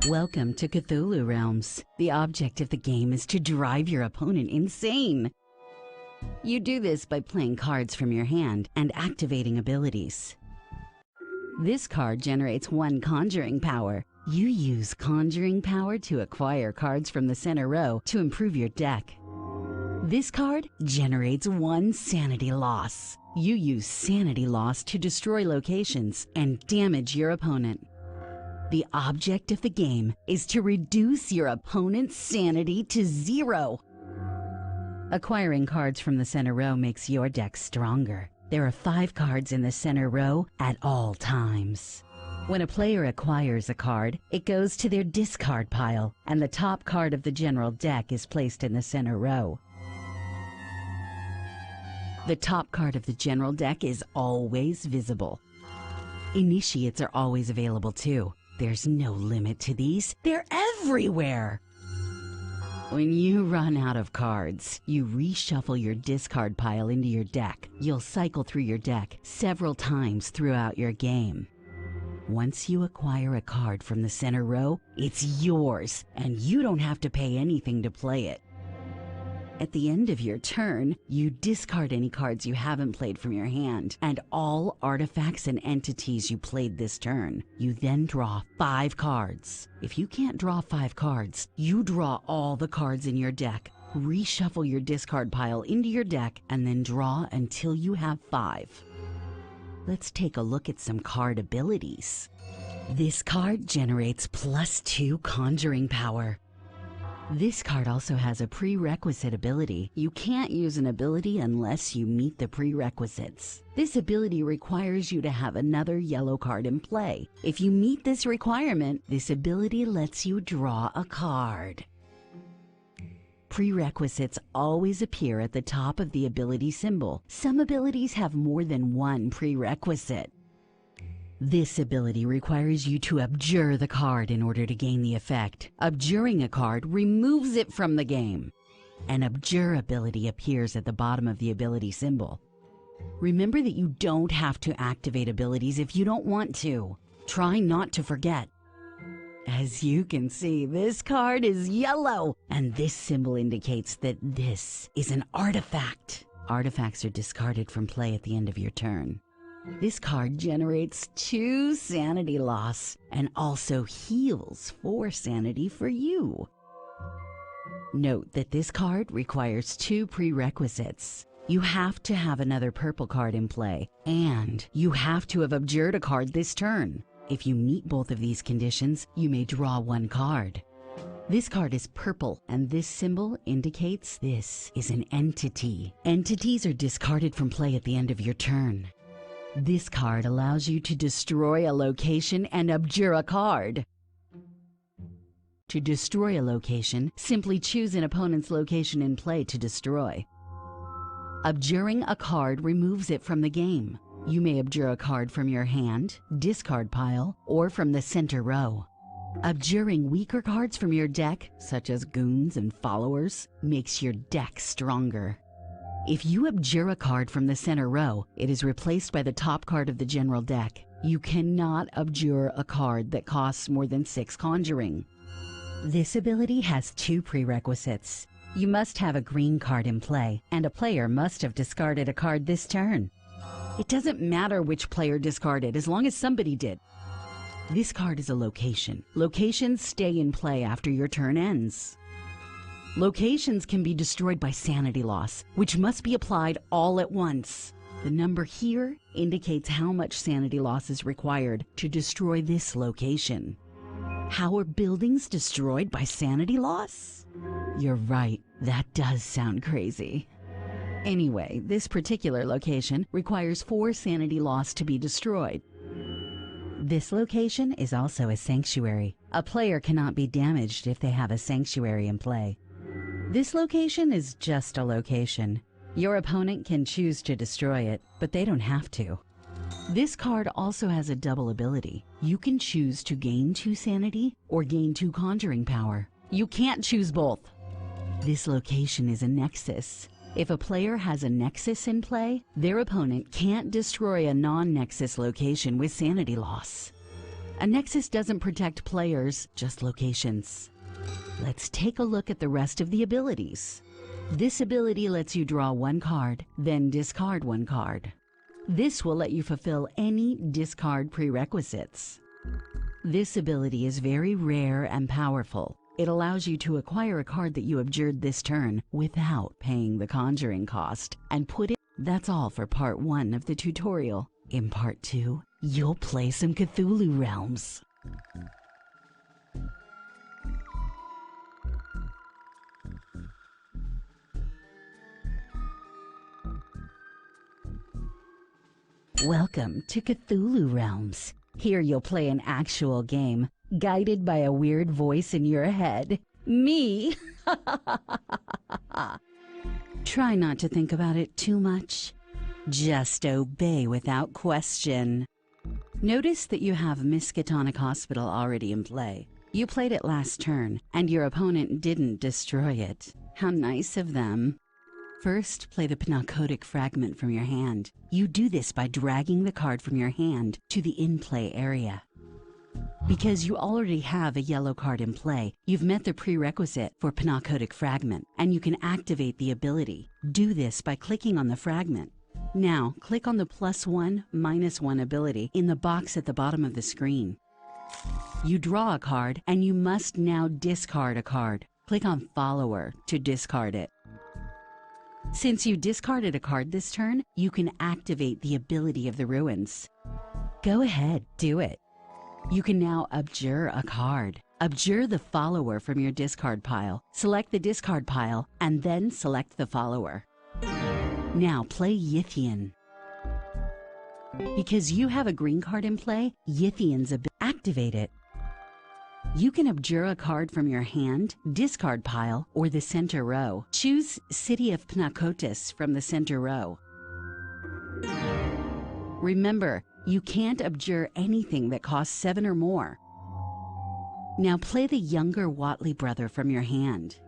Welcome to Cthulhu Realms. The object of the game is to drive your opponent insane. You do this by playing cards from your hand and activating abilities. This card generates 1 conjuring power. You use conjuring power to acquire cards from the center row to improve your deck. This card generates 1 sanity loss. You use sanity loss to destroy locations and damage your opponent. The object of the game is to reduce your opponent's sanity to 0. Acquiring cards from the center row makes your deck stronger. There are 5 cards in the center row at all times. When a player acquires a card, it goes to their discard pile, and the top card of the general deck is placed in the center row. The top card of the general deck is always visible. Initiates are always available too. There's no limit to these. They're everywhere. When you run out of cards, you reshuffle your discard pile into your deck. You'll cycle through your deck several times throughout your game. Once you acquire a card from the center row, it's yours, and you don't have to pay anything to play it. At the end of your turn, you discard any cards you haven't played from your hand and all artifacts and entities you played this turn. You then draw 5 cards. If you can't draw 5 cards, you draw all the cards in your deck. Reshuffle your discard pile into your deck and then draw until you have 5. Let's take a look at some card abilities. This card generates +2 conjuring power. This card also has a prerequisite ability. You can't use an ability unless you meet the prerequisites. This ability requires you to have another yellow card in play. If you meet this requirement, this ability lets you draw a card. Prerequisites always appear at the top of the ability symbol. Some abilities have more than 1 prerequisite. This ability requires you to abjure the card in order to gain the effect. Abjuring a card removes it from the game. An abjure ability appears at the bottom of the ability symbol. Remember that you don't have to activate abilities if you don't want to. Try not to forget. As you can see, this card is yellow, and this symbol indicates that this is an artifact. Artifacts are discarded from play at the end of your turn. This card generates 2 sanity loss and also heals 4 sanity for you. Note that this card requires 2 prerequisites. You have to have another purple card in play, and you have to have abjured a card this turn. If you meet both of these conditions, you may draw 1 card. This card is purple, and this symbol indicates this is an entity. Entities are discarded from play at the end of your turn. This card allows you to destroy a location and abjure a card. To destroy a location, simply choose an opponent's location in play to destroy. Abjuring a card removes it from the game. You may abjure a card from your hand, discard pile, or from the center row. Abjuring weaker cards from your deck, such as goons and followers, makes your deck stronger. If you abjure a card from the center row, it is replaced by the top card of the general deck. You cannot abjure a card that costs more than 6 conjuring. This ability has 2 prerequisites. You must have a green card in play, and a player must have discarded a card this turn. It doesn't matter which player discarded, as long as somebody did. This card is a location. Locations stay in play after your turn ends. Locations can be destroyed by sanity loss, which must be applied all at once. The number here indicates how much sanity loss is required to destroy this location. How are buildings destroyed by sanity loss? You're right, that does sound crazy. Anyway, this particular location requires 4 sanity loss to be destroyed. This location is also a sanctuary. A player cannot be damaged if they have a sanctuary in play. This location is just a location. Your opponent can choose to destroy it, but they don't have to. This card also has a double ability. You can choose to gain 2 sanity or gain 2 conjuring power. You can't choose both. This location is a nexus. If a player has a nexus in play, their opponent can't destroy a non-nexus location with sanity loss. A nexus doesn't protect players, just locations. Let's take a look at the rest of the abilities. This ability lets you draw one card, then discard one card. This will let you fulfill any discard prerequisites. This ability is very rare and powerful. It allows you to acquire a card that you abjured this turn without paying the conjuring cost and put it. That's all for part 1 of the tutorial. In part 2, you'll play some Cthulhu realms. Welcome to Cthulhu Realms. Here you'll play an actual game, guided by a weird voice in your head. Me! Try not to think about it too much. Just obey without question. Notice that you have Miskatonic Hospital already in play. You played it last turn, and your opponent didn't destroy it. How nice of them. First, play the Pnakotic fragment from your hand. You do this by dragging the card from your hand to the in-play area. Because you already have a yellow card in play, you've met the prerequisite for Pnakotic fragment, and you can activate the ability. Do this by clicking on the fragment. Now, click on the +1, -1 ability in the box at the bottom of the screen. You draw a card, and you must now discard a card. Click on Follower to discard it. Since you discarded a card this turn, you can activate the ability of the ruins. Go ahead, do it. You can now abjure a card. Abjure the follower from your discard pile. Select the discard pile, and then select the follower. Now play Yithian. Because you have a green card in play, Yithian's ability. Activate it. You can abjure a card from your hand, discard pile, or the center row. Choose City of Pnakotis from the center row. Remember, you can't abjure anything that costs 7 or more. Now play the younger Watley brother from your hand.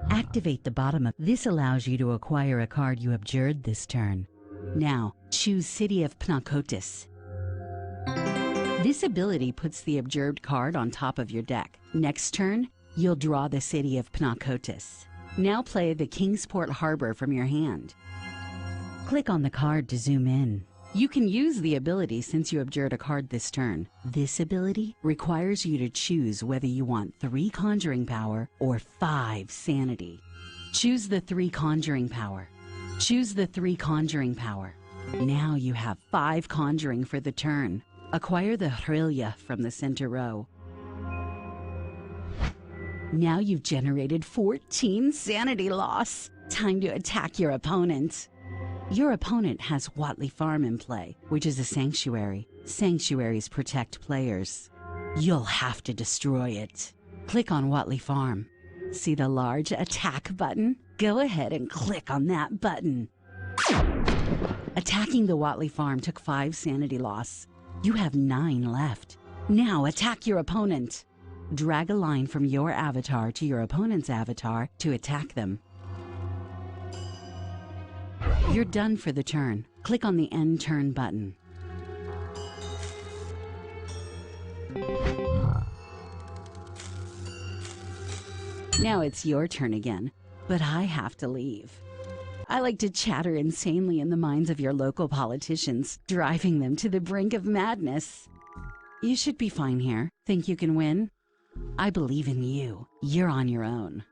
Activate the bottom of this allows you to acquire a card you abjured this turn. Now, choose City of Pnakotis. This ability puts the abjured card on top of your deck. Next turn, you'll draw the City of Pnakotis. Now play the Kingsport Harbor from your hand. Click on the card to zoom in. You can use the ability since you abjured a card this turn. This ability requires you to choose whether you want 3 conjuring power or 5 sanity. Choose the 3 conjuring power. Choose the 3 conjuring power. Now you have 5 conjuring for the turn. Acquire the Hrilya from the center row. Now you've generated 14 sanity loss. Time to attack your opponent. Your opponent has Watley Farm in play, which is a sanctuary. Sanctuaries protect players. You'll have to destroy it. Click on Watley Farm. See the large attack button? Go ahead and click on that button. Attacking the Watley Farm took 5 sanity loss. You have 9 left. Now attack your opponent. Drag a line from your avatar to your opponent's avatar to attack them. You're done for the turn. Click on the End Turn button. Now it's your turn again, but I have to leave. I like to chatter insanely in the minds of your local politicians, driving them to the brink of madness. You should be fine here. Think you can win? I believe in you. You're on your own.